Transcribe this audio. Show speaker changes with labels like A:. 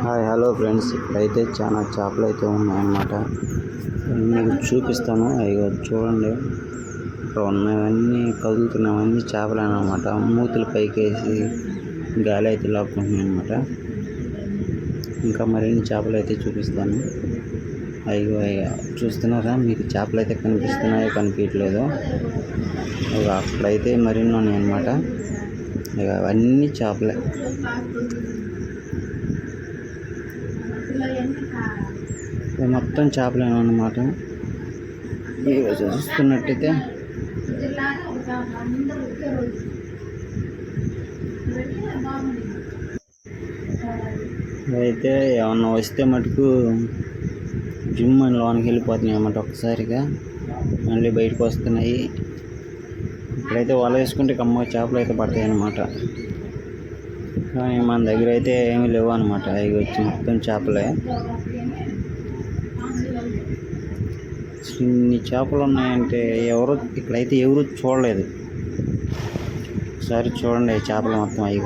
A: Hi hello friends, ఇక్కడైతే చాలా చేపలు అయితే ఉన్నాయన్నమాట. మీకు చూపిస్తాను. అయ్యో చూడండి, ఇక్కడ ఉన్నవన్నీ కదులుతున్నవన్నీ చేపలే అన్నమాట. మూతులు పైకేసి గాలి అయితే లాక్కుంటున్నాయి అన్నమాట. ఇంకా మరిన్ని చేపలు అయితే చూపిస్తాను. అయ్యో చూస్తున్నారా, మీకు చేపలు అయితే కనిపిస్తున్నాయో కనిపించట్లేదు. అక్కడైతే మరిన్ని ఉన్నాయన్నమాట. ఇక అవన్నీ చేపలే. మొత్తం చేపలే అన్నమాట. చూస్తున్నట్టయితే అయితే ఏమన్నా వస్తే మటుకు జిమ్ అని లోనికి వెళ్ళిపోతున్నాయి అన్నమాట. ఒక్కసారిగా మళ్ళీ బయటకు వస్తున్నాయి. ఇక్కడైతే వల వేసుకుంటే కమ్మ చేపలు అయితే పడతాయి అన్నమాట. కానీ మన దగ్గర అయితే ఏమీ లేవు అనమాట. అవి వచ్చి మొత్తం చేపలే. ఇన్ని చేపలు ఉన్నాయంటే ఇక్కడైతే ఎవరు చూడలేదు. ఒకసారి చూడండి చేపలు మొత్తం అవి.